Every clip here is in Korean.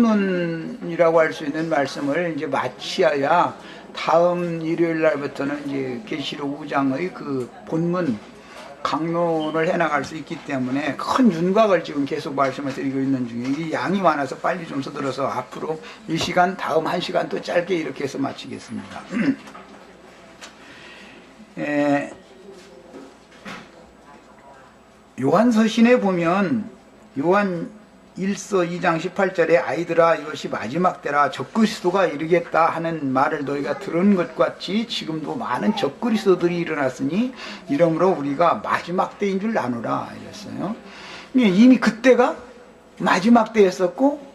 본문이라고 할 수 있는 말씀을 이제 마치어야 다음 일요일 날부터는 이제 계시록 5장의 그 본문 강론을 해나갈 수 있기 때문에 큰 윤곽을 지금 계속 말씀을 드리고 있는 중에 이 양이 많아서 빨리 좀 서둘러서 앞으로 이 시간 다음 한 시간 또 짧게 이렇게 해서 마치겠습니다. 요한서신에 보면 요한 1서 2장 18절에 아이들아 이것이 마지막 때라 적그리스도가 이르겠다 하는 말을 너희가 들은 것 같이 지금도 많은 적그리스도들이 일어났으니 이러므로 우리가 마지막 때인 줄 아노라 이랬어요. 이미 그때가 마지막 때였었고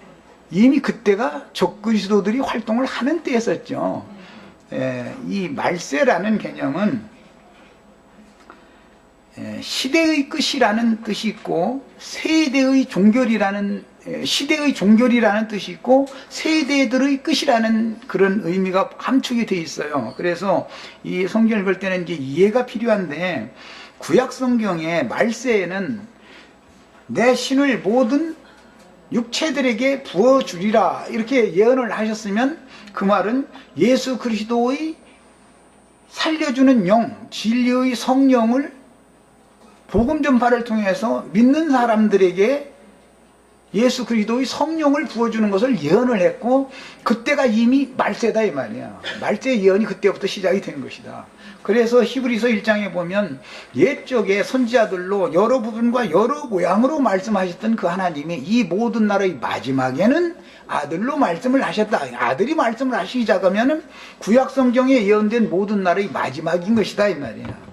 이미 그때가 적그리스도들이 활동을 하는 때였었죠. 이 말세라는 개념은 시대의 끝이라는 뜻이 있고 세대의 종결이라는 시대의 종결이라는 뜻이 있고 세대들의 끝이라는 그런 의미가 함축이 되어 있어요. 그래서 이 성경 읽을 때는 이제 이해가 필요한데 구약 성경의 말세에는 내 신을 모든 육체들에게 부어주리라 이렇게 예언을 하셨으면 그 말은 예수 그리스도의 살려주는 영, 진리의 성령을 복음 전파를 통해서 믿는 사람들에게 예수 그리스도의 성령을 부어주는 것을 예언을 했고 그때가 이미 말세다 이 말이야. 말세 예언이 그때부터 시작이 된 것이다. 그래서 히브리서 1장에 보면 옛적의 선지자들로 여러 부분과 여러 모양으로 말씀하셨던 그 하나님이 이 모든 날의 마지막에는 아들로 말씀을 하셨다. 아들이 말씀을 하시기 시작하면 구약 성경에 예언된 모든 날의 마지막인 것이다 이 말이야.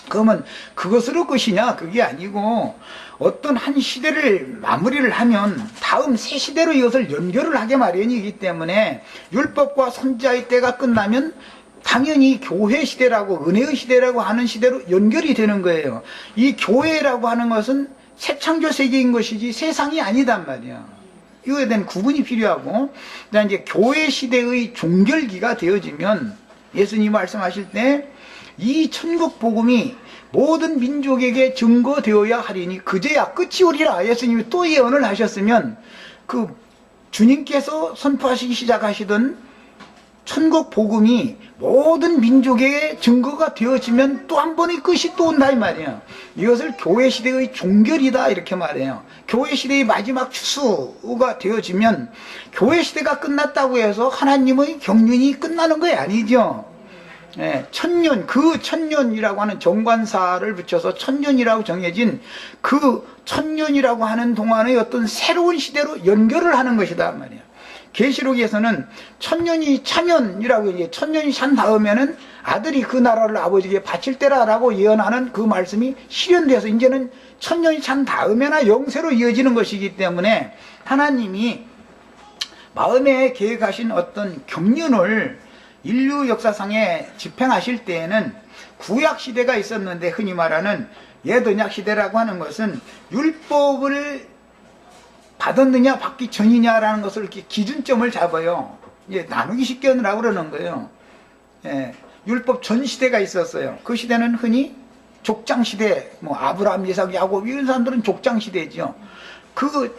그러면 그것으로 끝이냐? 그게 아니고 어떤 한 시대를 마무리를 하면 다음 새 시대로 이것을 연결을 하게 마련이기 때문에 율법과 선지자의 때가 끝나면 당연히 교회 시대라고 은혜의 시대라고 하는 시대로 연결이 되는 거예요. 이 교회라고 하는 것은 새 창조 세계인 것이지 세상이 아니단 말이야. 이거에 대한 구분이 필요하고 그다음에 이제 교회 시대의 종결기가 되어지면 예수님이 말씀하실 때 이 천국 복음이 모든 민족에게 증거되어야 하리니 그제야 끝이 오리라. 예수님이 또 예언을 하셨으면 그 주님께서 선포하시기 시작하시던 천국 복음이 모든 민족에게 증거가 되어지면 또 한 번의 끝이 또 온다 이 말이에요. 이것을 교회 시대의 종결이다 이렇게 말해요. 교회 시대의 마지막 추수가 되어지면 교회 시대가 끝났다고 해서 하나님의 경륜이 끝나는 거 아니죠. 천년, 그 천년이라고 하는 정관사를 붙여서 천년이라고 정해진 그 천년이라고 하는 동안의 어떤 새로운 시대로 연결을 하는 것이다 말이야. 계시록에서는 천년이 차면이라고 이제 천년이 찬 다음에는 아들이 그 나라를 아버지에게 바칠 때라라고 예언하는 그 말씀이 실현돼서 이제는 천년이 찬 다음에나 영세로 이어지는 것이기 때문에 하나님이 마음에 계획하신 어떤 경륜을 인류 역사상에 집행하실 때에는 구약 시대가 있었는데 흔히 말하는 옛 언약 시대라고 하는 것은 율법을 받았느냐 받기 전이냐라는 것을 이렇게 기준점을 잡아요. 이제 나누기 쉽게 하느라고 그러는 거예요. 율법 전 시대가 있었어요. 그 시대는 흔히 족장 시대, 뭐 아브라함, 이삭, 야곱 이런 사람들은 족장 시대죠. 그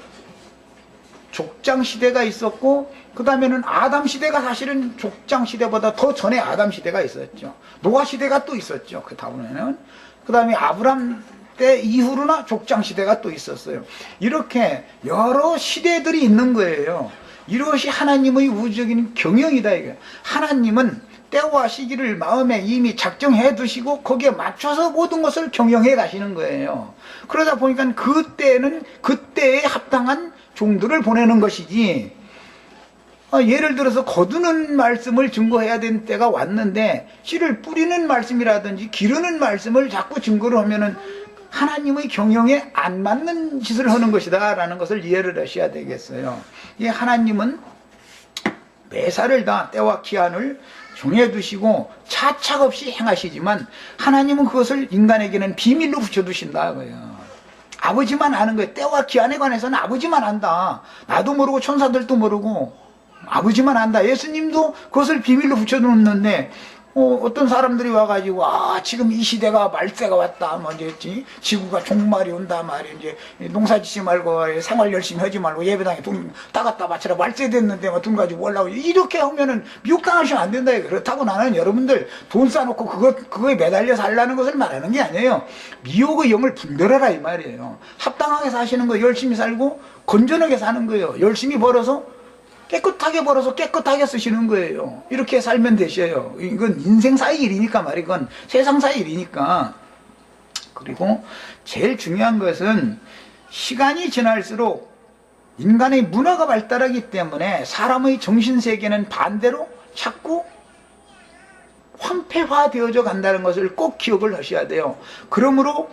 족장 시대가 있었고 그 다음에는 아담 시대가 사실은 족장 시대보다 더 전에 아담 시대가 있었죠. 노아 시대가 또 있었죠. 그 다음에는 그 다음에 아브람 때 이후로나 족장 시대가 또 있었어요. 이렇게 여러 시대들이 있는 거예요. 이것이 하나님의 우주적인 경영이다 이게. 하나님은 때와 시기를 마음에 이미 작정해 두시고 거기에 맞춰서 모든 것을 경영해 가시는 거예요. 그러다 보니까 그때는 그때에 합당한 종들을 보내는 것이지 예를 들어서 거두는 말씀을 증거해야 되는 때가 왔는데 씨를 뿌리는 말씀이라든지 기르는 말씀을 자꾸 증거를 하면은 하나님의 경영에 안 맞는 짓을 하는 것이다 라는 것을 이해를 하셔야 되겠어요. 이 하나님은 매사를 다 때와 기한을 정해두시고 차착 없이 행하시지만 하나님은 그것을 인간에게는 비밀로 붙여두신다 거예요. 아버지만 아는 거예요. 때와 기한에 관해서는 아버지만 안다. 나도 모르고 천사들도 모르고 아버지만 안다. 예수님도 그것을 비밀로 붙여놓는데 어떤 사람들이 와가지고, 지금 이 시대가 말세가 왔다. 뭐, 이제, 지구가 종말이 온다. 말이야. 이제, 농사 짓지 말고, 생활 열심히 하지 말고, 예배당에 돈 따갔다 바쳐라. 말세 됐는데, 뭐, 돈 가지고 올라오고. 이렇게 하면은 미혹당하시면 안 된다. 그렇다고 나는 여러분들 돈 쌓아놓고 그거에 매달려 살라는 것을 말하는 게 아니에요. 미혹의 영을 분별하라. 이 말이에요. 합당하게 사시는 거 열심히 살고, 건전하게 사는 거예요. 열심히 벌어서, 깨끗하게 벌어서 깨끗하게 쓰시는 거예요. 이렇게 살면 되셔요. 이건 인생사의 일이니까 말이야. 이건 세상사의 일이니까. 그리고 제일 중요한 것은 시간이 지날수록 인간의 문화가 발달하기 때문에 사람의 정신세계는 반대로 자꾸 황폐화되어져 간다는 것을 꼭 기억을 하셔야 돼요. 그러므로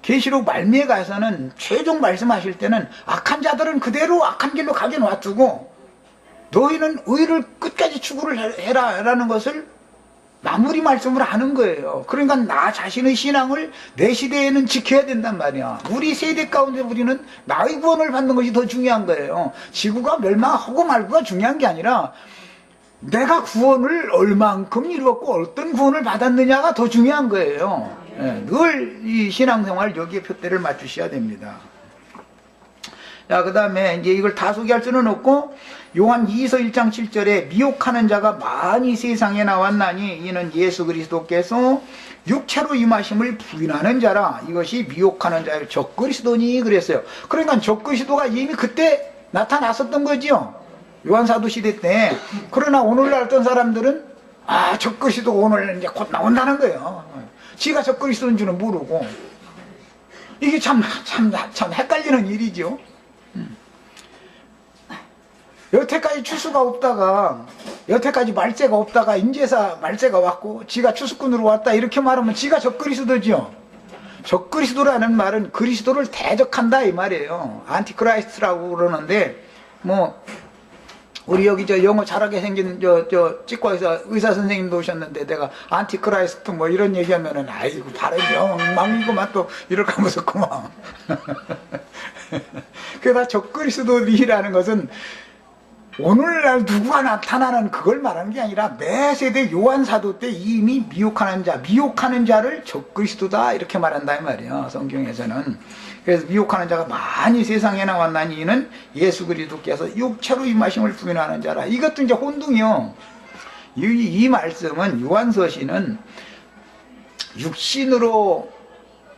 계시록 말미에 가서는 최종 말씀하실 때는 악한 자들은 그대로 악한 길로 가게 놔두고 너희는 의를 끝까지 추구를 해라 라는 것을 마무리 말씀을 하는 거예요. 그러니까 나 자신의 신앙을 내 시대에는 지켜야 된단 말이야. 우리 세대 가운데 우리는 나의 구원을 받는 것이 더 중요한 거예요. 지구가 멸망하고 말고가 중요한 게 아니라 내가 구원을 얼만큼 이루었고 어떤 구원을 받았느냐가 더 중요한 거예요. 늘 이 신앙생활 여기에 표대를 맞추셔야 됩니다. 자, 그 다음에 이제 이걸 다 소개할 수는 없고, 요한 2서 1장 7절에 미혹하는 자가 많이 세상에 나왔나니 이는 예수 그리스도께서 육체로 임하심을 부인하는 자라. 이것이 미혹하는 자의 적그리스도니 그랬어요. 그러니까 적그리스도가 이미 그때 나타났었던 거지요. 요한사도 시대 때. 그러나 오늘날 어떤 사람들은 적그리스도가 오늘 이제 곧 나온다는 거예요. 지가 적그리스도인 줄은 모르고. 이게 참 헷갈리는 일이죠. 여태까지 추수가 없다가, 여태까지 말세가 없다가 인제사 말세가 왔고 지가 추수꾼으로 왔다 이렇게 말하면 지가 적그리스도죠. 적그리스도라는 말은 그리스도를 대적한다 이 말이에요. 안티크라이스트라고 그러는데, 뭐 우리 여기 영어 잘하게 생긴 치과의사 의사 선생님도 오셨는데 내가 안티크라이스트 뭐 이런 얘기하면은 아이고 발음이 엉망이고만 또 이럴까 무섭구만. 그러나 적그리스도라는 것은 오늘날 누구가 나타나는 그걸 말하는 게 아니라 매 세대 요한사도 때 이미 미혹하는 자를 적그리스도다 이렇게 말한다 이 말이에요. 성경에서는. 그래서 미혹하는 자가 많이 세상에 나왔나니 이는 예수 그리스도께서 육체로 임하심을 부인하는 자라. 이것도 이제 혼동이요. 이 말씀은 요한서신은 육신으로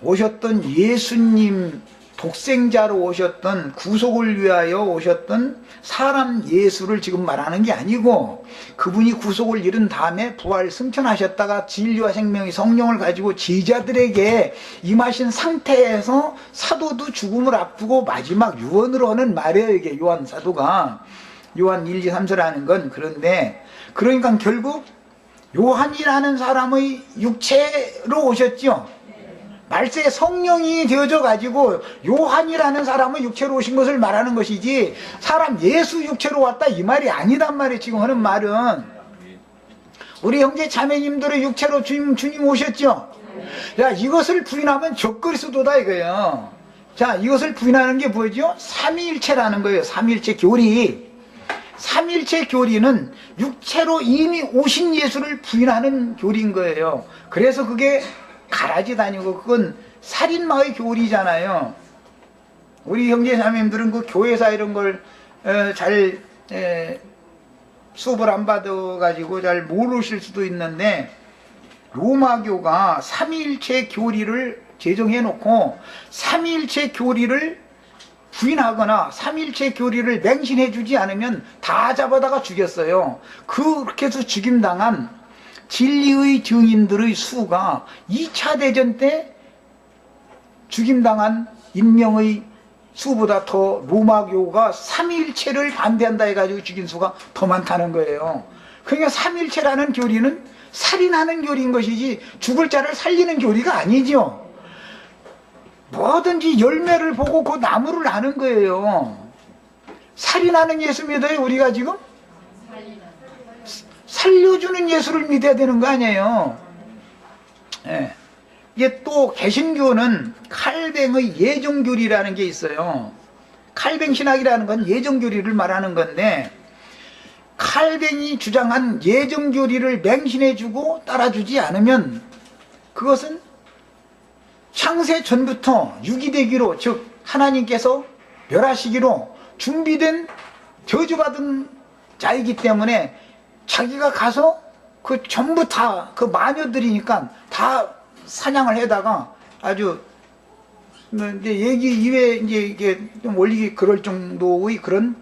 오셨던 예수님, 독생자로 오셨던, 구속을 위하여 오셨던 사람 예수를 지금 말하는 게 아니고, 그분이 구속을 이룬 다음에 부활 승천하셨다가 진리와 생명의 성령을 가지고 제자들에게 임하신 상태에서 사도도 죽음을 앞두고 마지막 유언으로 하는 말이에요. 이게 요한 사도가 요한 1, 2, 3서라는 건. 그런데 그러니까 결국 요한이라는 사람의 육체로 오셨죠. 말세에 성령이 되어져 가지고 요한이라는 사람은 육체로 오신 것을 말하는 것이지 사람 예수 육체로 왔다 이 말이 아니단 말이에요. 지금 하는 말은 우리 형제 자매님들의 육체로 주님 오셨죠. 자, 이것을 부인하면 적그리스도다 이거예요. 자, 이것을 부인하는 게 뭐죠? 삼위일체라는 거예요. 삼위일체 교리. 삼위일체 교리는 육체로 이미 오신 예수를 부인하는 교리인 거예요. 그래서 그게 가라지 다니고 그건 살인마의 교리잖아요. 우리 형제자매님들은 그 교회사 이런 걸 잘 수업을 안 받아가지고 잘 모르실 수도 있는데, 로마교가 삼위일체 교리를 제정해 놓고 삼위일체 교리를 부인하거나 삼위일체 교리를 맹신해 주지 않으면 다 잡아다가 죽였어요. 그렇게 해서 죽임당한 진리의 증인들의 수가 2차 대전 때 죽임당한 인명의 수보다 더 로마교가 삼위일체를 반대한다 해가지고 죽인 수가 더 많다는 거예요. 그러니까 삼위일체라는 교리는 살인하는 교리인 것이지 죽을 자를 살리는 교리가 아니죠. 뭐든지 열매를 보고 그 나무를 아는 거예요. 살인하는 예수 믿어요 우리가 지금? 살려주는 예수를 믿어야 되는 거 아니에요. 예. 이게 또 개신교는 칼뱅의 예정교리라는 게 있어요. 칼뱅 신학이라는 건 예정교리를 말하는 건데, 칼뱅이 주장한 예정교리를 맹신해주고 따라주지 않으면 그것은 창세 전부터 유기되기로, 즉 하나님께서 멸하시기로 준비된 저주받은 자이기 때문에 자기가 가서 그 전부 다 그 마녀들이니까 다 사냥을 해다가 아주 이제 얘기 이외에 이제 이게 좀 올리기 그럴 정도의 그런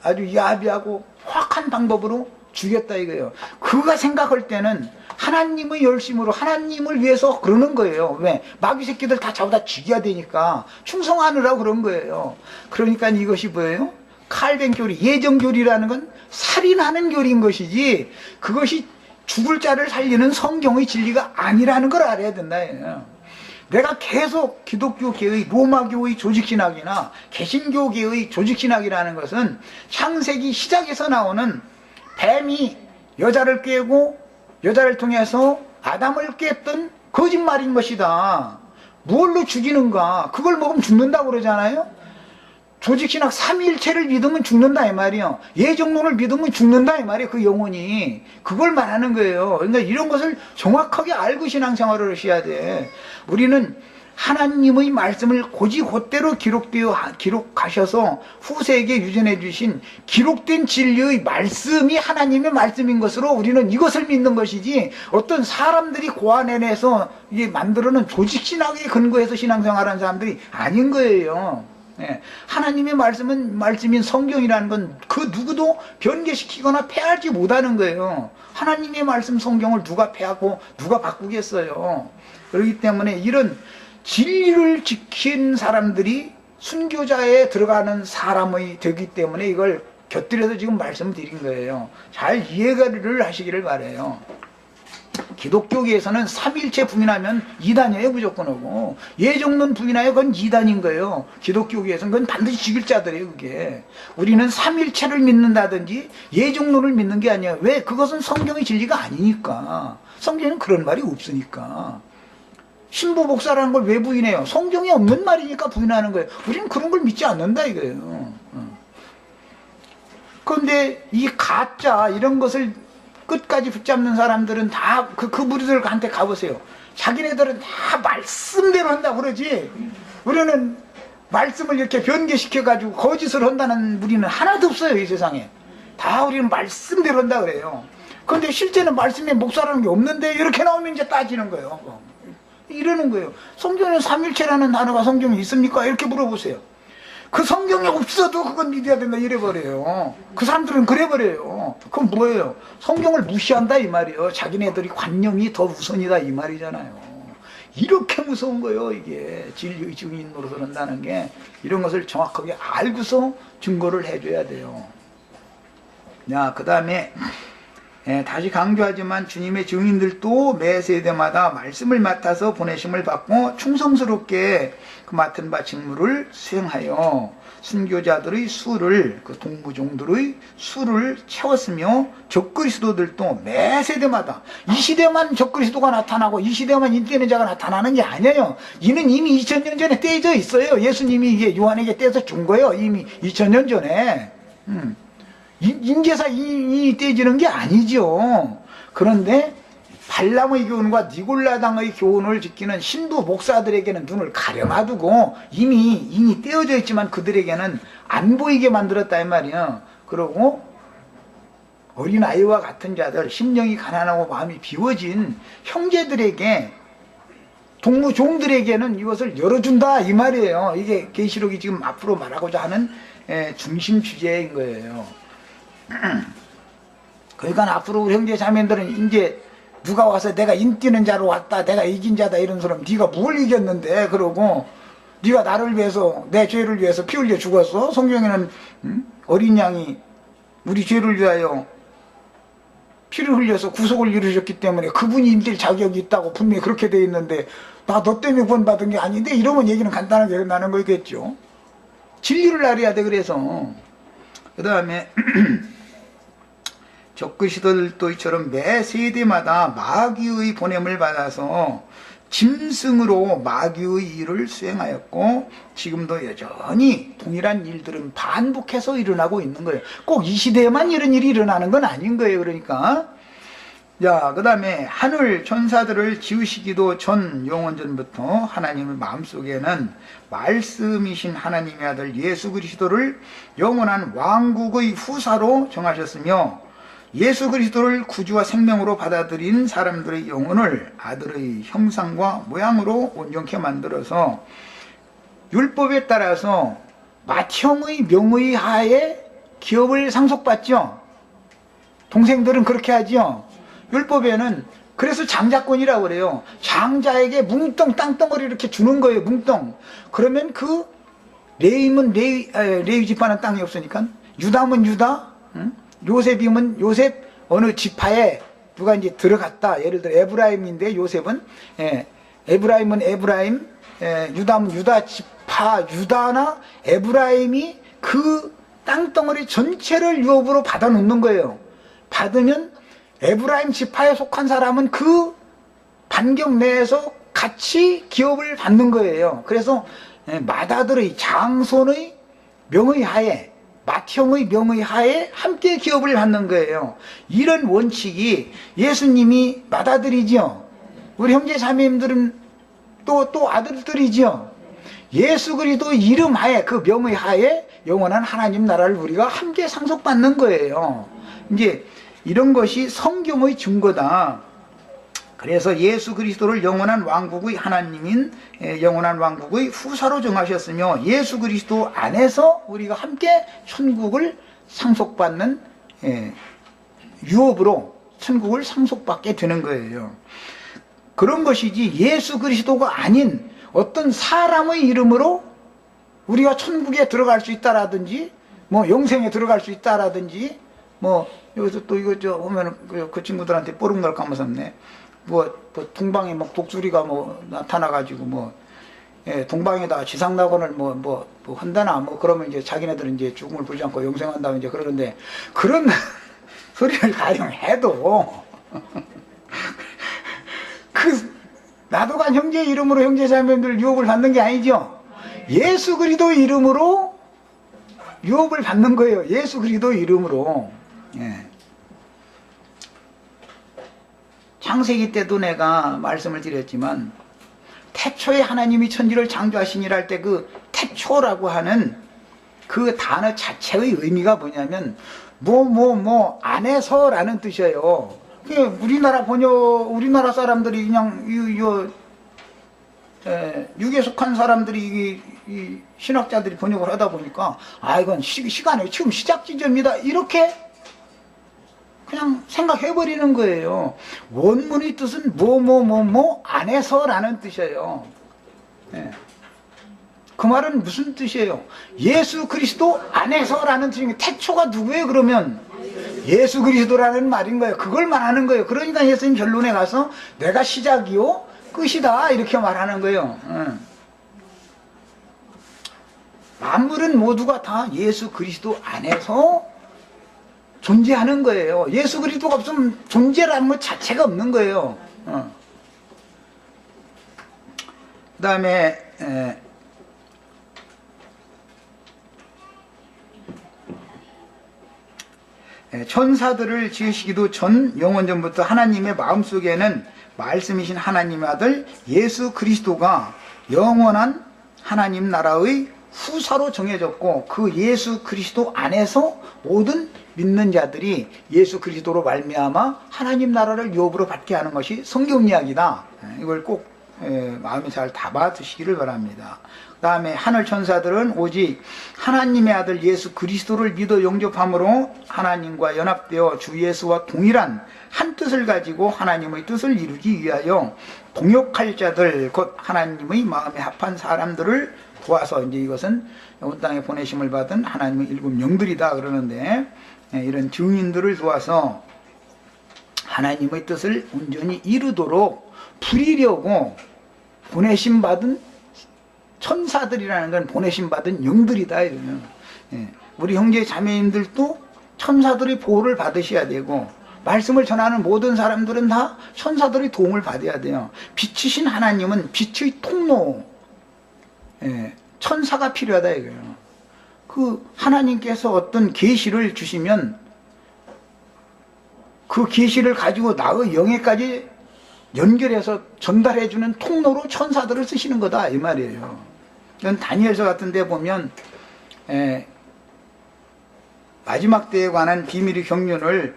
아주 야비하고 확한 방법으로 죽였다 이거예요. 그가 생각할 때는 하나님의 열심으로 하나님을 위해서 그러는 거예요. 왜? 마귀 새끼들 다 잡아다 죽여야 되니까 충성하느라고 그런 거예요. 그러니까 이것이 뭐예요? 칼뱅 교리, 예정 교리라는 건 살인하는 교리인 것이지 그것이 죽을 자를 살리는 성경의 진리가 아니라는 걸 알아야 된다. 내가 계속 기독교계의 로마교의 조직신학이나 개신교계의 조직신학이라는 것은 창세기 시작에서 나오는 뱀이 여자를 꿰고 여자를 통해서 아담을 깼던 거짓말인 것이다. 무엇로 죽이는가? 그걸 먹으면 죽는다고 그러잖아요. 조직신학 삼위일체를 믿으면 죽는다 이 말이요. 예정론을 믿으면 죽는다 이 말이에요. 그 영혼이. 그걸 말하는 거예요. 그러니까 이런 것을 정확하게 알고 신앙생활을 하셔야 돼. 우리는 하나님의 말씀을 고지곧대로 기록하셔서 후세에게 유전해 주신 기록된 진리의 말씀이 하나님의 말씀인 것으로 우리는 이것을 믿는 것이지 어떤 사람들이 고안해내서 이게 만들어놓은 조직신학에 근거해서 신앙생활하는 사람들이 아닌 거예요. 하나님의 말씀은 말씀인 성경이라는 건 그 누구도 변개시키거나 폐하지 못하는 거예요. 하나님의 말씀 성경을 누가 폐하고 누가 바꾸겠어요. 그렇기 때문에 이런 진리를 지킨 사람들이 순교자에 들어가는 사람이 되기 때문에 이걸 곁들여서 지금 말씀드린 거예요. 잘 이해를 하시기를 바라요. 기독교계에서는 삼일체 부인하면 이단이에요. 무조건 하고 예정론 부인하여 그건 이단인 거예요. 기독교계에서는 그건 반드시 죽일 자들이에요. 그게 우리는 삼일체를 믿는다든지 예정론을 믿는 게 아니에요. 왜? 그것은 성경의 진리가 아니니까. 성경에는 그런 말이 없으니까. 신부 복사라는 걸 왜 부인해요? 성경에 없는 말이니까 부인하는 거예요. 우리는 그런 걸 믿지 않는다 이거예요. 그런데 이 가짜 이런 것을 끝까지 붙잡는 사람들은 다 그 무리들한테 가보세요. 자기네들은 다 말씀대로 한다고 그러지. 우리는 말씀을 이렇게 변개시켜가지고 거짓을 한다는 무리는 하나도 없어요. 이 세상에. 다 우리는 말씀대로 한다 그래요. 그런데 실제는 말씀에 목사라는 게 없는데 이렇게 나오면 이제 따지는 거예요. 이러는 거예요. 성경에 삼일체라는 단어가 성경에 있습니까? 이렇게 물어보세요. 그 성경에 없어도 그건 믿어야 된다 이래버려요. 그 사람들은 그래버려요. 그건 뭐예요? 성경을 무시한다 이 말이에요. 자기네들이 관념이 더 우선이다 이 말이잖아요. 이렇게 무서운 거예요. 이게 진리의 증인으로서 한다는 게. 이런 것을 정확하게 알고서 증거를 해줘야 돼요. 자, 그 다음에 다시 강조하지만 주님의 증인들도 매 세대마다 말씀을 맡아서 보내심을 받고 충성스럽게 그 맡은 바 직무를 수행하여 순교자들의 수를, 그 동부종들의 수를 채웠으며 적그리스도들도 매 세대마다 이 시대만 적그리스도가 나타나고 이 시대만 인기있는 자가 나타나는 게 아니에요. 이는 이미 2000년 전에 떼져 있어요. 예수님이 이게 요한에게 떼서 준 거예요. 이미 2000년 전에. 인계사 이 떼지는 게 아니죠. 그런데 발람의 교훈과 니골라당의 교훈을 지키는 신부 목사들에게는 눈을 가려놔두고 이미 떼어져 있지만 그들에게는 안 보이게 만들었다 이 말이야. 그러고 어린아이와 같은 자들, 심령이 가난하고 마음이 비워진 형제들에게, 동무종들에게는 이것을 열어준다 이 말이에요. 이게 계시록이 지금 앞으로 말하고자 하는 중심 주제인 거예요. 그러니까 앞으로 우리 형제 자매들은 이제 누가 와서 내가 인기는 자로 왔다, 내가 이긴 자다 이런 사람, 네가 뭘 이겼는데 그러고 네가 나를 위해서, 내 죄를 위해서 피 흘려 죽었어? 성경에는 어린 양이 우리 죄를 위하여 피를 흘려서 구속을 이루셨기 때문에 그분이 인될 자격이 있다고 분명히 그렇게 돼 있는데 나 너 때문에 구원받은 게 아닌데, 이러면 얘기는 간단하게 나는 거겠죠. 진리를 알아야 돼. 그래서 그 다음에 적그리스도들도 이처럼 매 세대마다 마귀의 보냄을 받아서 짐승으로 마귀의 일을 수행하였고 지금도 여전히 동일한 일들은 반복해서 일어나고 있는 거예요. 꼭 이 시대에만 이런 일이 일어나는 건 아닌 거예요. 그러니까 자, 그 다음에 하늘 천사들을 지으시기도 전 영원전부터 하나님의 마음속에는 말씀이신 하나님의 아들 예수 그리스도를 영원한 왕국의 후사로 정하셨으며 예수 그리스도를 구주와 생명으로 받아들인 사람들의 영혼을 아들의 형상과 모양으로 온전케 만들어서 율법에 따라서 맏형의 명의 하에 기업을 상속받죠. 동생들은 그렇게 하죠. 율법에는 그래서 장자권이라고 그래요. 장자에게 뭉텅 땅덩어리 이렇게 주는 거예요. 뭉텅. 그러면 그 레위면 레위 지파는 땅이 없으니까 유다면 유다, 요셉이면 요셉 어느 지파에 누가 이제 들어갔다. 예를 들어 에브라임인데 요셉은 에브라임은 에브라임, 유다면 유다 지파 유다나 에브라임이 그 땅덩어리 전체를 유업으로 받아 놓는 거예요. 받으면 에브라임 지파에 속한 사람은 그 반경 내에서 같이 기업을 받는 거예요. 그래서 맏아들의 장손의 명의 하에 맏형의 명의 하에 함께 기업을 받는 거예요. 이런 원칙이 예수님이 맏아들이죠. 우리 형제 자매님들은 또 아들들이죠. 예수 그리스도 이름 하에 그 명의 하에 영원한 하나님 나라를 우리가 함께 상속받는 거예요. 이제 이런 것이 성경의 증거다. 그래서 예수 그리스도를 영원한 왕국의 하나님인 영원한 왕국의 후사로 정하셨으며 예수 그리스도 안에서 우리가 함께 천국을 상속받는 유업으로 천국을 상속받게 되는 거예요. 그런 것이지 예수 그리스도가 아닌 어떤 사람의 이름으로 우리가 천국에 들어갈 수 있다라든지 뭐 영생에 들어갈 수 있다라든지 뭐 여기서 또 이거 저 보면 그 친구들한테 뽀록날 까무섭네. 뭐 동방에 막 독수리가 뭐 나타나가지고 뭐 동방에다 지상낙원을 뭐 한다나 뭐 그러면 이제 자기네들은 이제 죽음을 부르지 않고 영생한다고 이제 그러는데 그런 소리를 가령해도 그 나도간 형제 이름으로 형제 자매들 유업을 받는 게 아니죠. 예수 그리스도 이름으로 유업을 받는 거예요. 예수 그리스도 이름으로. 창세기 때도 내가 말씀을 드렸지만 태초에 하나님이 천지를 창조하시니라 할 때 그 태초라고 하는 그 단어 자체의 의미가 뭐냐면 안에서라는 뜻이에요. 우리나라 사람들이 그냥 육에 속한 사람들이 이 신학자들이 번역을 하다 보니까 이건 시간이 지금 시작 지점이다 이렇게 그냥 생각해버리는 거예요. 원문의 뜻은 안에서라는 뜻이에요. 그 말은 무슨 뜻이에요? 예수 그리스도 안에서라는 뜻이니까 태초가 누구예요 그러면? 예수 그리스도라는 말인 거예요. 그걸 말하는 거예요. 그러니까 예수님 결론에 가서 내가 시작이요 끝이다 이렇게 말하는 거예요. 만물은 모두가 다 예수 그리스도 안에서 존재하는 거예요. 예수 그리스도가 없으면 존재라는 것 자체가 없는 거예요. 그 다음에 천사들을 지으시기도 전 영원전부터 하나님의 마음속에는 말씀이신 하나님의 아들 예수 그리스도가 영원한 하나님 나라의 후사로 정해졌고 그 예수 그리스도 안에서 모든 믿는 자들이 예수 그리스도로 말미암아 하나님 나라를 유업으로 받게 하는 것이 성경 이야기다. 이걸 꼭 마음에 잘 담아두시기를 바랍니다. 그 다음에 하늘 천사들은 오직 하나님의 아들 예수 그리스도를 믿어 영접함으로 하나님과 연합되어 주 예수와 동일한 한 뜻을 가지고 하나님의 뜻을 이루기 위하여 동역할 자들 곧 하나님의 마음에 합한 사람들을 도와서 이제 이것은 온 땅에 보내심을 받은 하나님의 일곱 영들이다 그러는데 이런 증인들을 도와서 하나님의 뜻을 온전히 이루도록 부리려고 보내심 받은 천사들이라는 건 보내심 받은 영들이다 이러면 우리 형제 자매님들도 천사들의 보호를 받으셔야 되고 말씀을 전하는 모든 사람들은 다 천사들의 도움을 받아야 돼요. 빛이신 하나님은 빛의 통로, 천사가 필요하다 이거예요. 그 하나님께서 어떤 계시를 주시면 그 계시를 가지고 나의 영에까지 연결해서 전달해주는 통로로 천사들을 쓰시는 거다 이 말이에요. 이건 다니엘서 같은 데 보면 마지막 때에 관한 비밀의 경륜을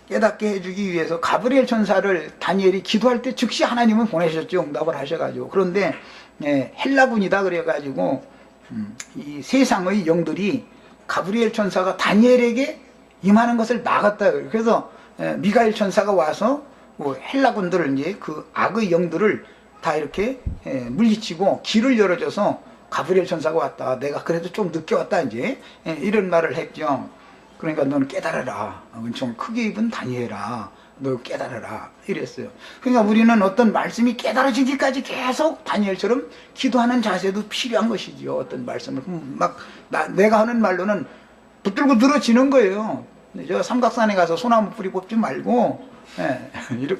깨닫게 해주기 위해서 가브리엘 천사를 다니엘이 기도할 때 즉시 하나님은 보내셨죠. 응답을 하셔가지고. 그런데 헬라군이다 그래가지고 이 세상의 영들이 가브리엘 천사가 다니엘에게 임하는 것을 막았다. 그래서 미가엘 천사가 와서 헬라군들을 이제 그 악의 영들을 다 이렇게 물리치고 길을 열어줘서 가브리엘 천사가 왔다. 내가 그래도 좀 늦게 왔다 이제 이런 말을 했죠. 그러니까 너는 깨달아라. 은총을 크게 입은 다니엘아. 너 깨달아라. 이랬어요. 그러니까 우리는 어떤 말씀이 깨달아지기까지 계속 다니엘처럼 기도하는 자세도 필요한 것이죠. 어떤 말씀을 내가 하는 말로는 붙들고 늘어지는 거예요. 저 삼각산에 가서 소나무 뿌리 뽑지 말고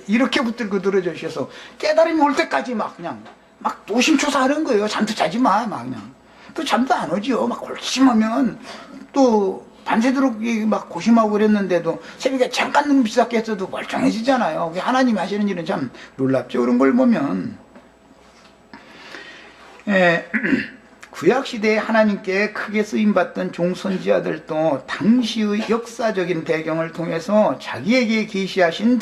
이렇게 붙들고 늘어주셔서 깨달음이 올 때까지 그냥 노심초사하는 거예요. 잠도 자지 마. 그냥 또 잠도 안 오지요. 골심하면 또 밤새도록 고심하고 그랬는데도 새벽에 잠깐 눈 비삭게 했어도 멀쩡해지잖아요. 하나님이 하시는 일은 참 놀랍죠. 그런 걸 보면 구약시대에 하나님께 크게 쓰임받던 종선지자들도 당시의 역사적인 배경을 통해서 자기에게 계시하신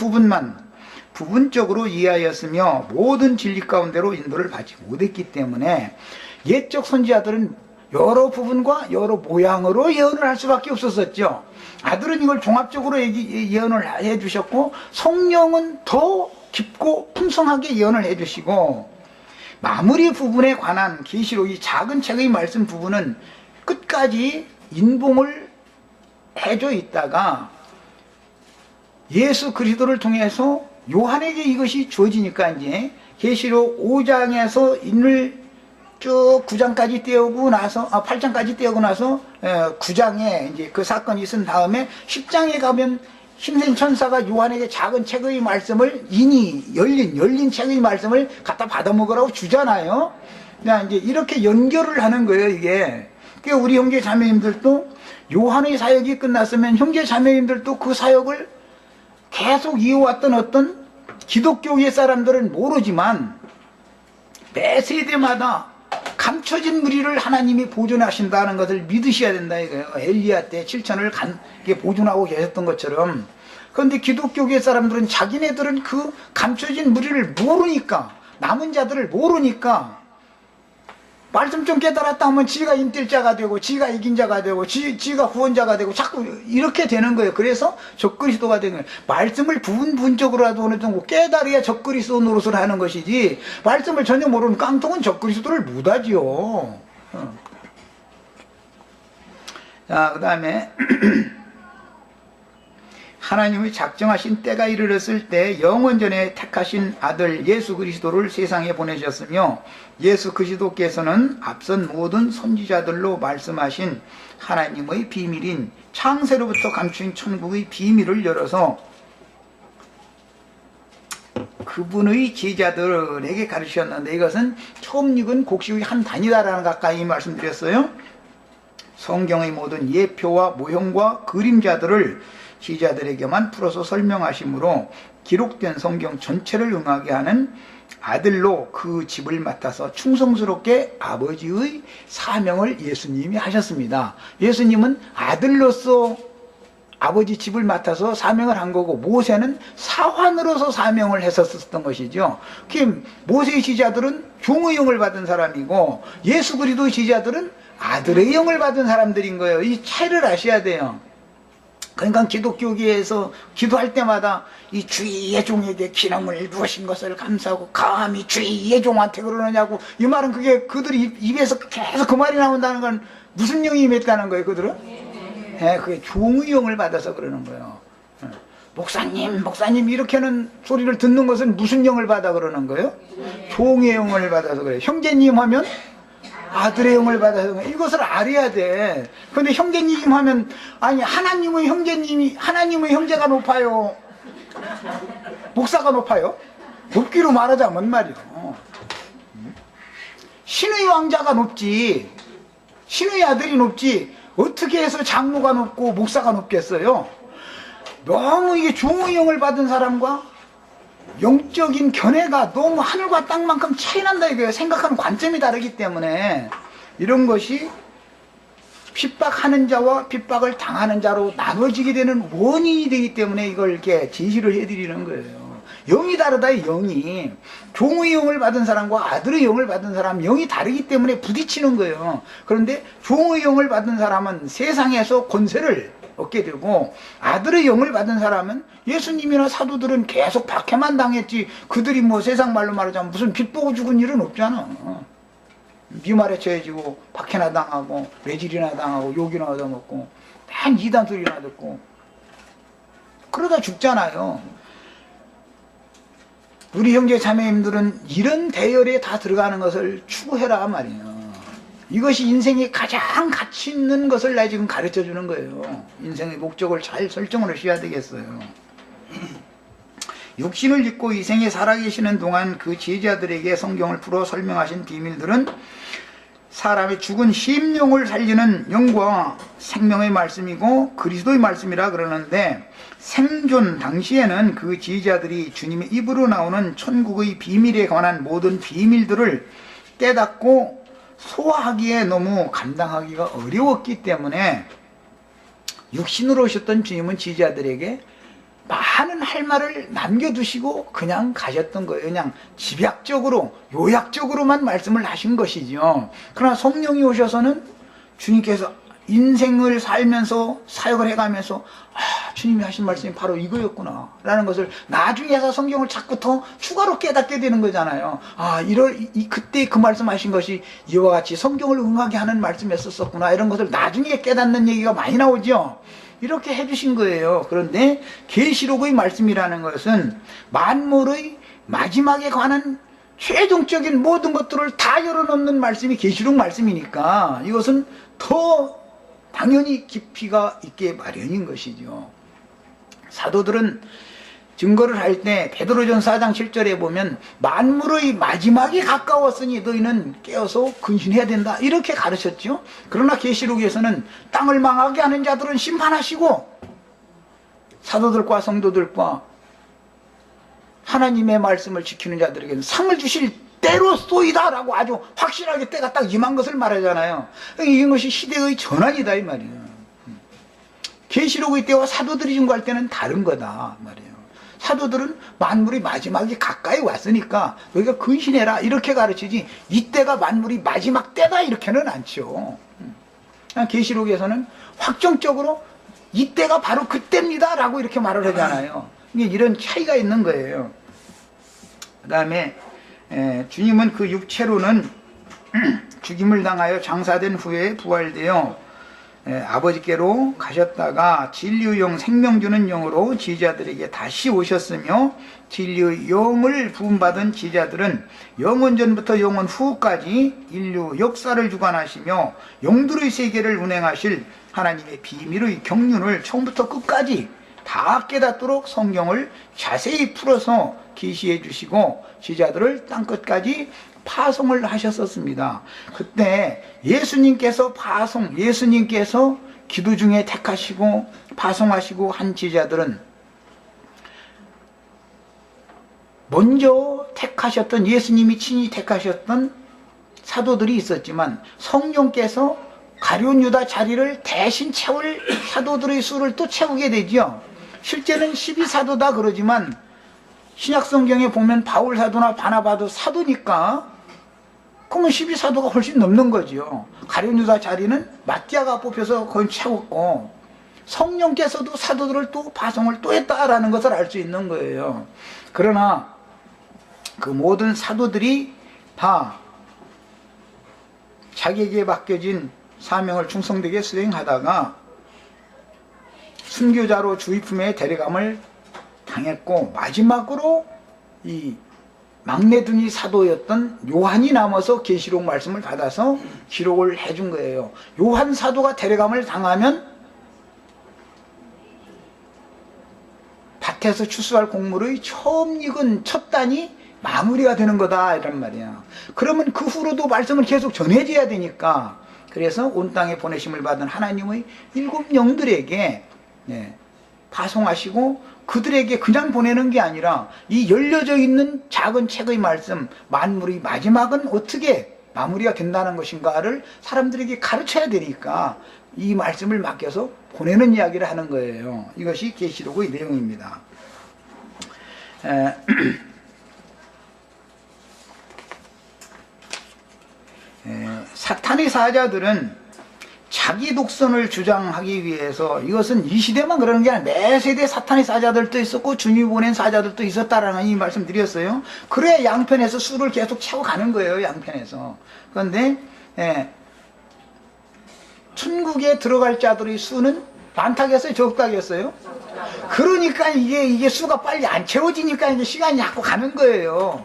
부분적으로 이해하였으며 모든 진리 가운데로 인도를 받지 못했기 때문에 옛적 선지자들은 여러 부분과 여러 모양으로 예언을 할 수밖에 없었었죠. 아들은 이걸 종합적으로 예언을 해주셨고 성령은 더 깊고 풍성하게 예언을 해주시고 마무리 부분에 관한 계시록 이 작은 책의 말씀 부분은 끝까지 인봉을 해줘 있다가 예수 그리스도를 통해서 요한에게 이것이 주어지니까 이제 계시록 5장에서 인을 쭉 9장까지 떼우고 나서 8장까지 떼우고 나서 9장에 이제 그 사건이 있은 다음에 10장에 가면 힘센 천사가 요한에게 작은 책의 말씀을 열린 책의 말씀을 갖다 받아먹으라고 주잖아요. 그냥 이제 이렇게 연결을 하는 거예요, 이게. 그러니까 우리 형제 자매님들도 요한의 사역이 끝났으면 형제 자매님들도 그 사역을 계속 이어왔던 어떤 기독교의 사람들은 모르지만 매 세대마다 감춰진 무리를 하나님이 보존하신다는 것을 믿으셔야 된다 이거예요. 엘리야 때 7천을 보존하고 계셨던 것처럼. 그런데 기독교계 사람들은 자기네들은 그 감춰진 무리를 모르니까, 남은 자들을 모르니까 말씀 좀 깨달았다 하면 지가 인뜰자가 되고 지가 이긴 자가 되고 지가 구원자가 되고 자꾸 이렇게 되는 거예요. 그래서 적그리스도가 되는 거예요. 말씀을 부분적으로라도 어느 정도 깨달아야 적그리스도 노릇을 하는 것이지 말씀을 전혀 모르는 깡통은 적그리스도를 못하지요. 자, 그 다음에 하나님의 작정하신 때가 이르렀을 때 영원전에 택하신 아들 예수 그리스도를 세상에 보내셨으며 예수 그리스도께서는 앞선 모든 선지자들로 말씀하신 하나님의 비밀인 창세로부터 감추인 천국의 비밀을 열어서 그분의 제자들에게 가르치셨는데 이것은 처음 읽은 곡식의 한 단위다라는 가까이 말씀드렸어요. 성경의 모든 예표와 모형과 그림자들을 제자들에게만 풀어서 설명하시므로 기록된 성경 전체를 응하게 하는 아들로 그 집을 맡아서 충성스럽게 아버지의 사명을 예수님이 하셨습니다. 예수님은 아들로서 아버지 집을 맡아서 사명을 한 거고 모세는 사환으로서 사명을 했었던 것이죠. 모세의 제자들은 종의 영을 받은 사람이고 예수 그리스도의 제자들은 아들의 영을 받은 사람들인 거예요. 이 차이를 아셔야 돼요. 그러니까 기독교계에서 기도할 때마다 이 주의 종에게 기름을 부으신 것을 감사하고 감히 주의 종한테 그러느냐고 이 말은 그게 그들이 입에서 계속 그 말이 나온다는 건 무슨 영이 임했다는 거예요, 그들은? 그게 종의 영을 받아서 그러는 거예요. 목사님 이렇게는 소리를 듣는 것은 무슨 영을 받아 그러는 거예요? 종의 영을 받아서 그래요. 형제님 하면 아들의 영을 받아서 이것을 알아야 돼. 근데 형제님 하면 아니 하나님의 형제가 높아요? 목사가 높아요? 높기로 말하자면 말이요. 신의 왕자가 높지. 신의 아들이 높지. 어떻게 해서 장로가 높고 목사가 높겠어요? 너무 이게 종의 영을 받은 사람과 영적인 견해가 너무 하늘과 땅만큼 차이 난다 이거예요. 생각하는 관점이 다르기 때문에 이런 것이 핍박하는 자와 핍박을 당하는 자로 나눠지게 되는 원인이 되기 때문에 이걸 이렇게 제시를 해드리는 거예요. 영이 다르다. 영이 종의 영을 받은 사람과 아들의 영을 받은 사람 영이 다르기 때문에 부딪히는 거예요. 그런데 종의 영을 받은 사람은 세상에서 권세를 얻게 되고 아들의 영을 받은 사람은 예수님이나 사도들은 계속 박해만 당했지 그들이 뭐 세상 말로 말하자면 무슨 빚 보고 죽은 일은 없잖아. 미말에 처해지고 박해나 당하고 매질이나 당하고 욕이나 얻어먹고 단 이단 소리나 듣고 그러다 죽잖아요. 우리 형제 자매님들은 이런 대열에 다 들어가는 것을 추구해라 말이에요. 이것이 인생에 가장 가치 있는 것을 나 지금 가르쳐 주는 거예요. 인생의 목적을 잘 설정을 하셔야 되겠어요. 육신을 입고 이 생에 살아계시는 동안 그 제자들에게 성경을 풀어 설명하신 비밀들은 사람의 죽은 심령을 살리는 영과 생명의 말씀이고 그리스도의 말씀이라 그러는데 생존 당시에는 그 제자들이 주님의 입으로 나오는 천국의 비밀에 관한 모든 비밀들을 깨닫고 소화하기에 너무 감당하기가 어려웠기 때문에 육신으로 오셨던 주님은 제자들에게 많은 할 말을 남겨두시고 그냥 가셨던 거예요. 그냥 집약적으로 요약적으로만 말씀을 하신 것이죠. 그러나 성령이 오셔서는 주님께서 인생을 살면서 사역을 해가면서 주님이 하신 말씀이 바로 이거였구나 라는 것을 나중에 해서 성경을 자꾸 더 추가로 깨닫게 되는 거잖아요. 그때 그 말씀하신 것이 이와 같이 성경을 응하게 하는 말씀이었었구나 이런 것을 나중에 깨닫는 얘기가 많이 나오죠. 이렇게 해주신 거예요. 그런데 계시록의 말씀이라는 것은 만물의 마지막에 관한 최종적인 모든 것들을 다 열어놓는 말씀이 계시록 말씀이니까 이것은 더 당연히 깊이가 있게 마련인 것이죠. 사도들은 증거를 할 때 베드로전 4장 7절에 보면 만물의 마지막이 가까웠으니 너희는 깨어서 근신해야 된다 이렇게 가르쳤죠. 그러나 계시록에서는 땅을 망하게 하는 자들은 심판하시고 사도들과 성도들과 하나님의 말씀을 지키는 자들에게는 상을 주실 때로쏘이다 라고 아주 확실하게 때가 딱 임한 것을 말하잖아요. 이것이 시대의 전환이다 이 말이에요. 계시록의 때와 사도들이 증거할 때는 다른 거다 말이에요. 사도들은 만물이 마지막이 가까이 왔으니까 너희가 근신해라 이렇게 가르치지 이때가 만물이 마지막 때다 이렇게는 않죠. 계시록에서는 확정적으로 이때가 바로 그때입니다 라고 이렇게 말을 하잖아요. 이런 차이가 있는 거예요. 그 다음에 주님은 그 육체로는 죽임을 당하여 장사된 후에 부활되어 아버지께로 가셨다가 진리의 영 생명 주는 영으로 제자들에게 다시 오셨으며 진리의 영을 부음받은 제자들은 영원 전부터 영원 후까지 인류 역사를 주관하시며 영들의 세계를 운행하실 하나님의 비밀의 경륜을 처음부터 끝까지 다 깨닫도록 성경을 자세히 풀어서 계시해 주시고 제자들을 땅끝까지 파송을 하셨었습니다. 그때 예수님께서 기도 중에 택하시고 파송하시고 한 제자들은 먼저 택하셨던 예수님이 친히 택하셨던 사도들이 있었지만 성령께서 가룟 유다 자리를 대신 채울 사도들의 수를 또 채우게 되죠. 실제는 12사도다 그러지만 신약성경에 보면 바울 사도나 바나바도 사도니까 그러면 12사도가 훨씬 넘는 거죠. 가룟 유다 자리는 마띠아가 뽑혀서 거의 채웠고 성령께서도 사도들을 또 파송을 또 했다라는 것을 알 수 있는 거예요. 그러나 그 모든 사도들이 다 자기에게 맡겨진 사명을 충성되게 수행하다가 순교자로 주의 품에 데려감을 당했고 마지막으로 이 막내둥이 사도였던 요한이 남아서 계시록 말씀을 받아서 기록을 해준 거예요. 요한 사도가 데려감을 당하면 밭에서 추수할 곡물의 처음 익은 첫 단이 마무리가 되는 거다 이런 말이야. 그러면 그 후로도 말씀을 계속 전해줘야 되니까, 그래서 온 땅에 보내심을 받은 하나님의 7 영들에게 파송하시고, 그들에게 그냥 보내는 게 아니라 이 열려져 있는 작은 책의 말씀, 만물의 마지막은 어떻게 마무리가 된다는 것인가를 사람들에게 가르쳐야 되니까 이 말씀을 맡겨서 보내는 이야기를 하는 거예요. 이것이 계시록의 내용입니다. 사탄의 사자들은 자기 독선을 주장하기 위해서, 이것은 이 시대만 그러는 게 아니라 매 세대 사탄의 사자들도 있었고 주님이 보낸 사자들도 있었다라는 이 말씀 드렸어요. 그래야 양편에서 수를 계속 채워가는 거예요. 양편에서. 그런데 천국에 들어갈 자들의 수는 많다겠어요? 적다겠어요? 그러니까 이게 수가 빨리 안 채워지니까 이제 시간이 자꾸 가는 거예요.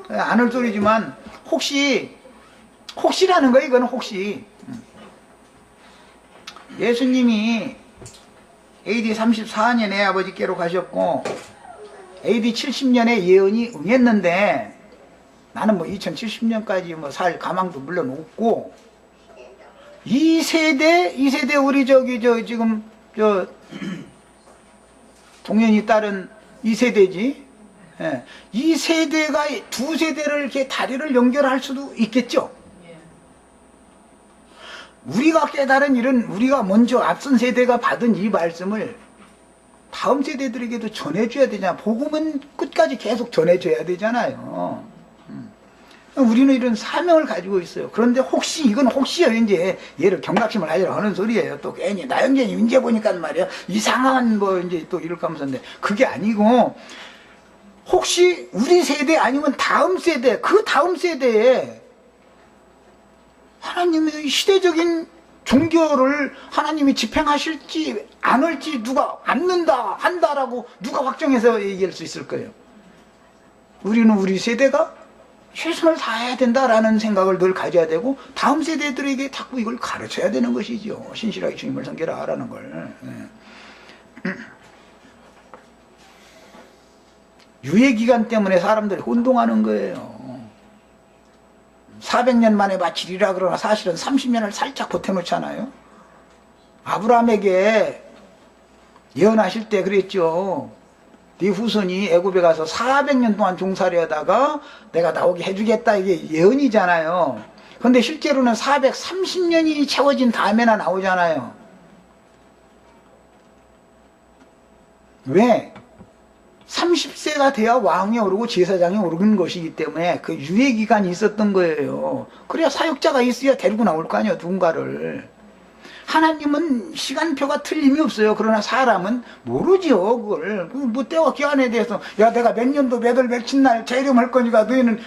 안 할 소리지만 혹시라는 거예요. 이거는 혹시. 예수님이 AD 34년에 아버지께로 가셨고 AD 70년에 예언이 응했는데, 나는 뭐 2070년까지 뭐 살 가망도 물론 없고, 이 세대 우리 지금 동현이 딸은 이 세대지. 이 세대가 두 세대를 이렇게 다리를 연결할 수도 있겠죠. 우리가 깨달은 일은 우리가 먼저 앞선 세대가 받은 이 말씀을 다음 세대들에게도 전해줘야 되잖아. 복음은 끝까지 계속 전해줘야 되잖아요. 우리는 이런 사명을 가지고 있어요. 그런데 이건 혹시요, 이제 얘를 경각심을 하려고 하는 소리예요. 또 괜히 나영재님 이제 보니까 말이야 이상한 이제 또 이럴까 하면서인데, 그게 아니고 혹시 우리 세대 아니면 다음 세대, 그 다음 세대에 하나님의 시대적인 종교를 하나님이 집행하실지 안 할지 누가 한다라고 누가 확정해서 얘기할 수 있을 거예요. 우리는 우리 세대가 최선을 다해야 된다라는 생각을 늘 가져야 되고, 다음 세대들에게 자꾸 이걸 가르쳐야 되는 것이죠. 신실하게 주님을 섬기라 라는 걸. 유예기간 때문에 사람들이 혼동하는 거예요. 400년 만에 바치리라 그러나 사실은 30년을 살짝 버텨놓잖아요. 아브라함에게 예언하실 때 그랬죠. 네 후손이 애굽에 가서 400년 동안 종살이 하다가 내가 나오게 해주겠다, 이게 예언이잖아요. 그런데 실제로는 430년이 채워진 다음에나 나오잖아요. 왜? 30세가 돼야 왕이 오르고 제사장이 오르는 것이기 때문에 그 유예기간이 있었던 거예요. 그래야 사역자가 있어야 데리고 나올 거 아니에요, 누군가를. 하나님은 시간표가 틀림이 없어요. 그러나 사람은 모르죠, 그걸. 뭐 때와 기한에 대해서, 야, 내가 몇 년도 몇 월 며칠 날 재림할 거니까 너희는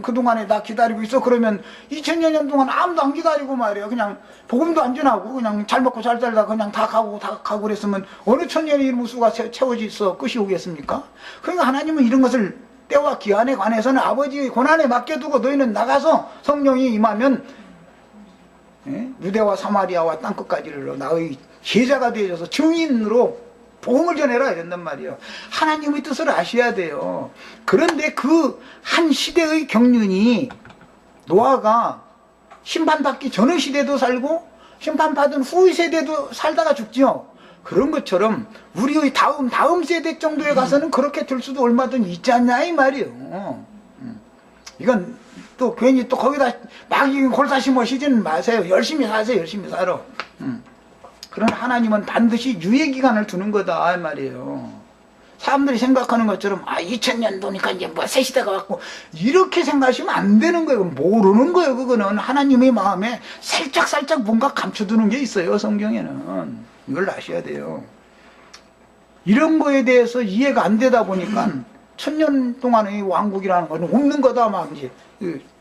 그동안에 나 기다리고 있어. 그러면 2000년 동안 아무도 안 기다리고 말이에요. 그냥 복음도 안 전하고 그냥 잘 먹고 잘 살다 그냥 다 가고 그랬으면 어느 천년의 이름 수가 채워져서 끝이 오겠습니까? 그러니까 하나님은 이런 것을 때와 기한에 관해서는 아버지의 고난에 맡겨두고 너희는 나가서 성령이 임하면 유대와 사마리아와 땅끝까지를 나의 제자가 되어져서 증인으로 복음을 전해라 이런단 말이에요. 하나님의 뜻을 아셔야 돼요. 그런데 그 한 시대의 경륜이, 노아가 심판받기 전의 시대도 살고 심판받은 후의 세대도 살다가 죽죠. 그런 것처럼 우리의 다음 세대 정도에 가서는 그렇게 될 수도 얼마든지 있지 않냐 이 말이에요. 이건 또 괜히 또 거기다 막 골사 심으시지는 마세요. 열심히 사세요. 열심히 살아. 그러나 하나님은 반드시 유예기간을 두는 거다 이 말이에요. 사람들이 생각하는 것처럼 2000년도니까 이제 뭐 새 시대가 왔고 이렇게 생각하시면 안 되는 거예요. 모르는 거예요. 그거는 하나님의 마음에 살짝 뭔가 감춰두는 게 있어요. 성경에는. 이걸 아셔야 돼요. 이런 거에 대해서 이해가 안 되다 보니까 1000년 동안의 왕국이라는 건 없는 거다 막 이제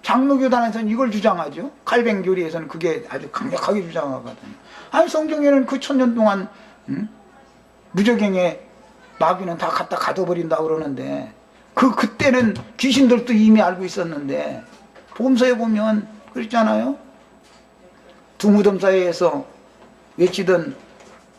장로교단에서는 이걸 주장하죠. 칼뱅교리에서는 그게 아주 강력하게 주장하거든요. 아니 성경에는 그 1000년 동안 무적행에 마귀는 다 갖다 가둬버린다 그러는데, 그때는 귀신들도 이미 알고 있었는데, 복음서에 보면 그랬잖아요. 두 무덤 사이에서 외치던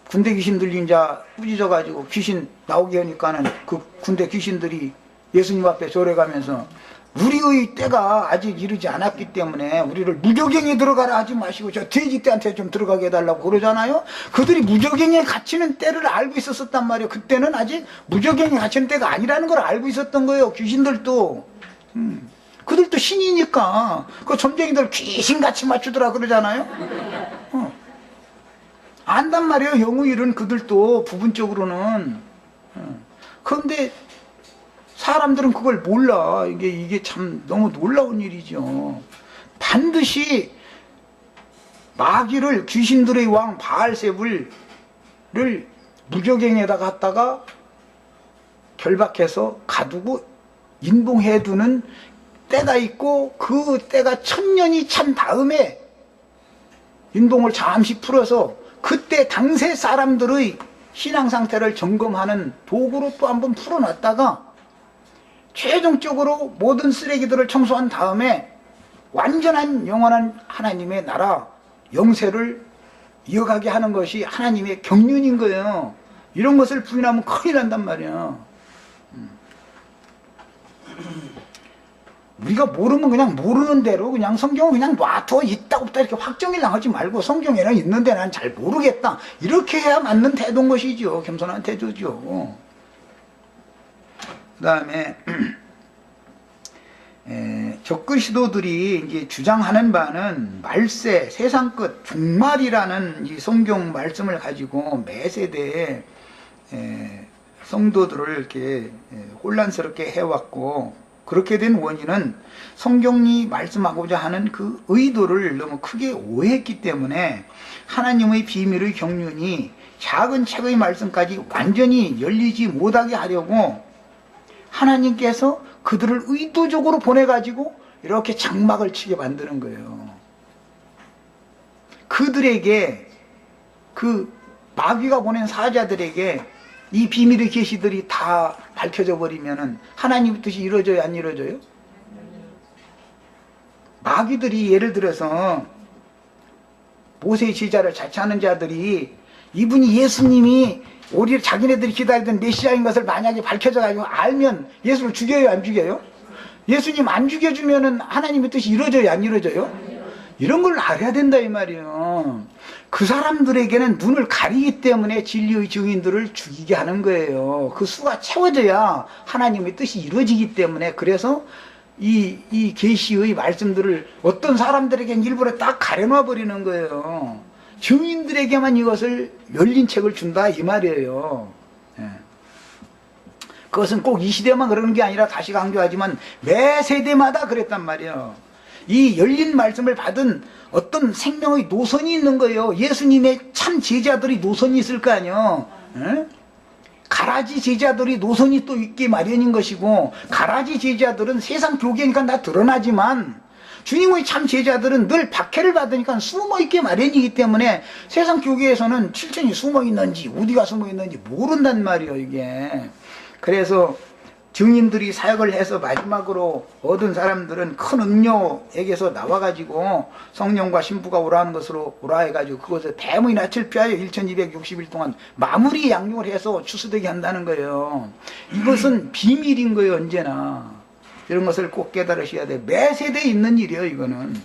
군대 귀신 들린 자 꾸짖어가지고 귀신 나오게 하니까는 그 군대 귀신들이 예수님 앞에 절해가면서 우리의 때가 아직 이르지 않았기 때문에 우리를 무교경에 들어가라 하지 마시고 저 돼지 떼한테 좀 들어가게 해달라고 그러잖아요. 그들이 무교경에 갇히는 때를 알고 있었단 말이에요. 그때는 아직 무교경에 갇히는 때가 아니라는 걸 알고 있었던 거예요. 귀신들도. 그들도 신이니까 그 점쟁이들 귀신같이 맞추더라 그러잖아요. 안단 말이에요. 영의 일은 그들도 부분적으로는. 그런데 사람들은 그걸 몰라. 이게 참 너무 놀라운 일이죠. 반드시 마귀를, 귀신들의 왕 바알세불을 무교경에다 갖다가 결박해서 가두고 인봉해두는 때가 있고, 그 때가 1000년이 찬 다음에 인봉을 잠시 풀어서 그때 당세 사람들의 신앙 상태를 점검하는 도구로 또 한번 풀어놨다가 최종적으로 모든 쓰레기들을 청소한 다음에 완전한 영원한 하나님의 나라 영세를 이어가게 하는 것이 하나님의 경륜인 거예요. 이런 것을 부인하면 큰일 난단 말이에요. 우리가 모르면 그냥 모르는 대로 그냥 성경은 그냥 놔둬. 있다 없다 이렇게 확정이나 하지 말고 성경에는 있는데 난 잘 모르겠다 이렇게 해야 맞는 태도인 것이죠. 겸손한 태도죠. 그 다음에 적그 시도들이 이제 주장하는 바는 말세, 세상 끝, 종말이라는 이 성경 말씀을 가지고 매 세대에 성도들을 이렇게 혼란스럽게 해왔고, 그렇게 된 원인은 성경이 말씀하고자 하는 그 의도를 너무 크게 오해했기 때문에 하나님의 비밀의 경륜이 작은 책의 말씀까지 완전히 열리지 못하게 하려고 하나님께서 그들을 의도적으로 보내가지고 이렇게 장막을 치게 만드는 거예요. 그들에게, 그 마귀가 보낸 사자들에게 이 비밀의 계시들이 다 밝혀져 버리면은 하나님의 뜻이 이루어져요, 안 이루어져요? 마귀들이 예를 들어서 모세의 제자를 자처하는 자들이 이분이 예수님이 우리 자기네들이 기다리던 메시아인 것을 만약에 밝혀져 가지고 알면 예수를 죽여요, 안 죽여요? 예수님 안 죽여주면은 하나님의 뜻이 이루어져요, 안 이루어져요? 이런 걸 알아야 된다 이 말이에요. 그 사람들에게는 눈을 가리기 때문에 진리의 증인들을 죽이게 하는 거예요. 그 수가 채워져야 하나님의 뜻이 이루어지기 때문에. 그래서 이 계시의 말씀들을 어떤 사람들에게는 일부러 딱 가려놔 버리는 거예요. 증인들에게만 이것을 열린 책을 준다 이 말이에요. 그것은 꼭 이 시대만 그러는 게 아니라 다시 강조하지만 매 세대마다 그랬단 말이에요. 이 열린 말씀을 받은 어떤 생명의 노선이 있는 거예요. 예수님의 참 제자들이 노선이 있을 거 아니에요. 가라지 제자들이 노선이 또 있기 마련인 것이고, 가라지 제자들은 세상 교계니까 다 드러나지만 주님의 참 제자들은 늘 박해를 받으니까 숨어 있기 마련이기 때문에 세상 교계에서는 실천이 숨어 있는지 어디가 숨어 있는지 모른단 말이에요, 이게. 그래서 증인들이 사역을 해서 마지막으로 얻은 사람들은 큰 음료에게서 나와가지고 성령과 신부가 오라는 것으로 오라 해가지고 그것을 뱀의 낯을 피하여 1260일 동안 마무리 양육을 해서 추수되게 한다는 거예요. 이것은 비밀인 거예요, 언제나. 이런 것을 꼭 깨달으셔야 돼요. 매 세대에 있는 일이에요, 이거는.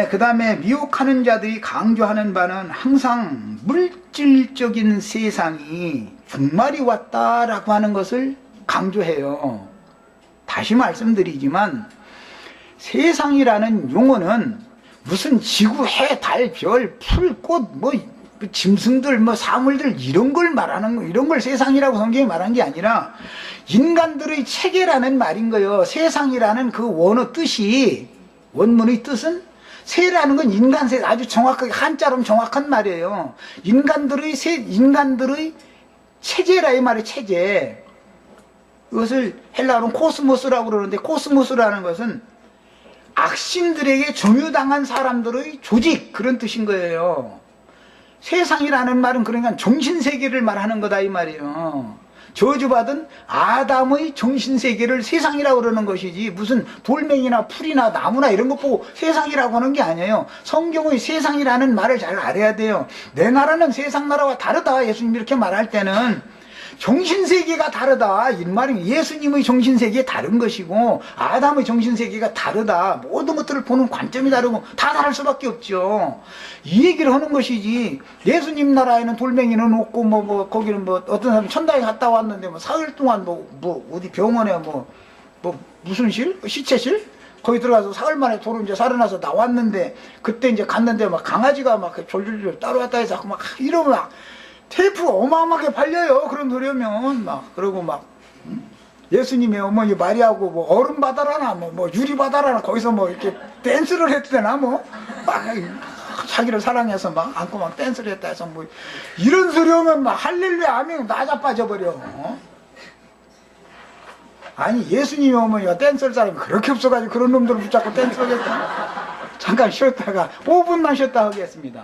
그 다음에 미혹하는 자들이 강조하는 바는 항상 물질적인 세상이 종말이 왔다라고 하는 것을 강조해요. 다시 말씀드리지만 세상이라는 용어는 무슨 지구, 해, 달, 별, 풀, 꽃, 짐승들, 사물들 이런 걸 말하는 거, 이런 걸 세상이라고 성경이 말한 게 아니라 인간들의 체계라는 말인 거예요. 세상이라는 그 원어 뜻이, 원문의 뜻은 세라는 건 인간세, 아주 정확하게 한자로 정확한 말이에요. 인간들의 체제라 이 말이에요. 체제. 이것을 헬라어로는 코스모스라고 그러는데, 코스모스라는 것은 악신들에게 점유당한 사람들의 조직, 그런 뜻인 거예요. 세상이라는 말은 그러니까 정신세계를 말하는 거다 이 말이에요. 저주받은 아담의 정신세계를 세상이라고 그러는 것이지 무슨 돌멩이나 풀이나 나무나 이런 것 보고 세상이라고 하는 게 아니에요. 성경의 세상이라는 말을 잘 알아야 돼요. 내 나라는 세상 나라와 다르다. 예수님 이렇게 말할 때는 정신세계가 다르다. 이 말이 예수님의 정신세계가 다른 것이고 아담의 정신세계가 다르다. 모든 것들을 보는 관점이 다르고 다 다를 수밖에 없죠. 이 얘기를 하는 것이지 예수님 나라에는 돌멩이는 없고 뭐 거기는 뭐 어떤 사람 천당에 갔다 왔는데 뭐 사흘 동안 뭐 어디 병원에 뭐 무슨 실? 시체실? 거기 들어가서 사흘 만에 도로 이제 살아나서 나왔는데 그때 이제 갔는데 막 강아지가 막 졸졸졸 따라왔다 해서 막 이러면 막 테이프 어마어마하게 팔려요. 그런 소리 하면 막 그러고 막 예수님의 어머니 마리아하고 뭐 얼음 바다라나 뭐 유리 바다라나 거기서 뭐 이렇게 댄스를 했대나 뭐 막 자기를 사랑해서 막 안고 막 댄스를 했다 해서 뭐 이런 소리 하면 막 할렐루야 아멘 나자 빠져버려. 아니 예수님의 어머니가 댄스할 사람이 그렇게 없어가지고 그런 놈들을 붙잡고 댄스를 했다. 잠깐 쉬었다가 5분만 쉬었다 하겠습니다.